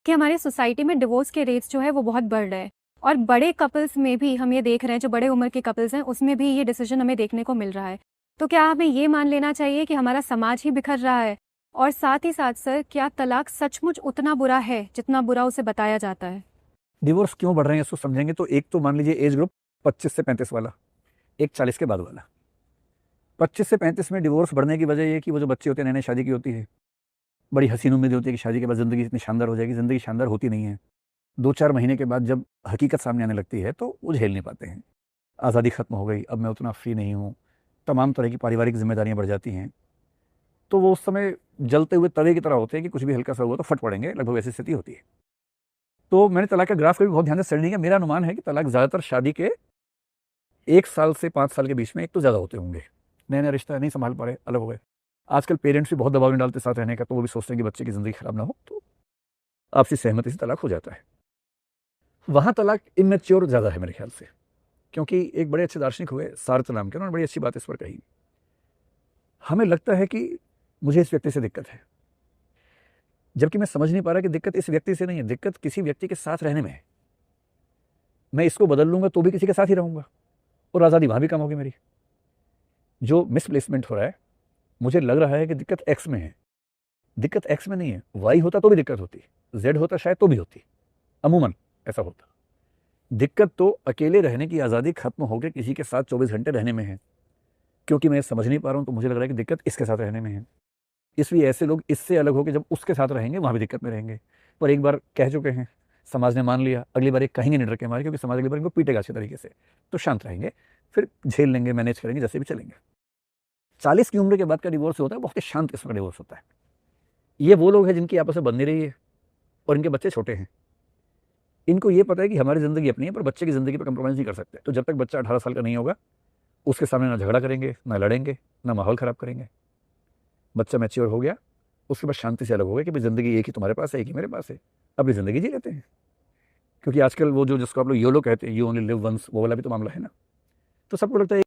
कि हमारी सोसाइटी में डिवोर्स के रेट्स जो है वो बहुत बढ़ रहे हैं और बड़े कपल्स में भी हम ये देख रहे हैं, जो बड़े उम्र के कपल्स हैं उसमें भी ये डिसीजन हमें देखने को मिल रहा है। तो क्या हमें ये मान लेना चाहिए कि हमारा समाज ही बिखर रहा है? और साथ ही साथ सर, क्या तलाक सचमुच उतना बुरा है जितना बुरा उसे बताया जाता है? डिवोर्स क्यों बढ़ रहे हैं इसको समझेंगे तो एक तो मान लीजिए एज ग्रुप 25 से 35 वाला, एक 40 के बाद वाला। 25 से 35 में डिवोर्स बढ़ने की वजह ये कि वो जो बच्चे होते हैं, नई नई शादी की होती है, बड़ी हसीन उम्मीद होती है कि शादी के बाद ज़िंदगी इतनी शानदार हो जाएगी। ज़िंदगी शानदार होती नहीं है। 2-4 महीने के बाद जब हकीकत सामने आने लगती है तो वो झेल नहीं पाते हैं। आज़ादी ख़त्म हो गई, अब मैं उतना फ्री नहीं हूँ, तमाम तरह की पारिवारिक ज़िम्मेदारियाँ बढ़ जाती हैं। तो वो उस समय जलते हुए तवे की तरह होते हैं कि कुछ भी हल्का सा हुआ तो फट पड़ेंगे, लगभग ऐसी स्थिति होती है। तो मैंने तलाक का ग्राफ कभी बहुत ध्यान से स्टडी नहीं किया। मेरा अनुमान है कि तलाक ज़्यादातर शादी के 1 साल से 5 साल के बीच में एक तो ज़्यादा होते होंगे। नया-नया रिश्ता नहीं सँभाल पा रहे, अलग हो गए। आजकल पेरेंट्स भी बहुत दबाव नहीं डालते साथ रहने का, तो वो भी सोचते हैं कि बच्चे की ज़िंदगी खराब ना हो, तो आपसी सहमति से तलाक हो जाता है। वहाँ तलाक इमैच्योर ज़्यादा है मेरे ख्याल से, क्योंकि एक बड़े अच्छे दार्शनिक हुए सार्त्र नाम के, उन्होंने बड़ी अच्छी बात इस पर कही। हमें लगता है कि मुझे इस व्यक्ति से दिक्कत है, जबकि मैं समझ नहीं पा रहा कि दिक्कत इस व्यक्ति से नहीं है, दिक्कत किसी व्यक्ति के साथ रहने में है। मैं इसको बदल लूँगा तो भी किसी के साथ ही रहूँगा और आज़ादी वहाँ भी कम होगी मेरी। जो मिसप्लेसमेंट हो रहा है, मुझे लग रहा है कि दिक्कत एक्स में है। दिक्कत एक्स में नहीं है, वाई होता तो भी दिक्कत होती, जेड होता शायद तो भी होती, अमूमन ऐसा होता। दिक्कत तो अकेले रहने की आज़ादी खत्म होकर किसी के साथ 24 घंटे रहने में है। क्योंकि मैं समझ नहीं पा रहा हूँ तो मुझे लग रहा है कि दिक्कत इसके साथ रहने में है। इसलिए ऐसे लोग इससे अलग होकर जब उसके साथ रहेंगे वहाँ भी दिक्कत में रहेंगे। पर एक बार कह चुके हैं, समाज ने मान लिया, अगली बार ये कहेंगे नहीं डर के मारे, क्योंकि समाज अगली बार इनको पीटेगा अच्छे तरीके से, तो शांत रहेंगे, फिर झेल लेंगे, मैनेज करेंगे, जैसे भी चलेंगे। 40 की उम्र के बाद का डिवोर्स होता है, बहुत ही शांत किस्म का डिवोर्स होता है। ये वो लोग हैं जिनकी आपस में बन नहीं रही है और इनके बच्चे छोटे हैं। इनको ये पता है कि हमारी ज़िंदगी अपनी है, पर बच्चे की ज़िंदगी पर कंप्रोमाइज़ नहीं कर सकते। तो जब तक बच्चा 18 साल का नहीं होगा, उसके सामने ना झगड़ा करेंगे, ना लड़ेंगे, ना माहौल ख़राब करेंगे। बच्चा मैच्योर हो गया, उसके बाद शांति से अलग हो गया कि भाई ज़िंदगी एक ही तुम्हारे पास है, एक ही मेरे पास है, अपनी ज़िंदगी जी लेते हैं। क्योंकि आजकल वो जो जिसको आप लोग योलो कहते हैं, यू ओनली लिव वंस, वो वाला भी तो मामला है ना। तो सबको लगता है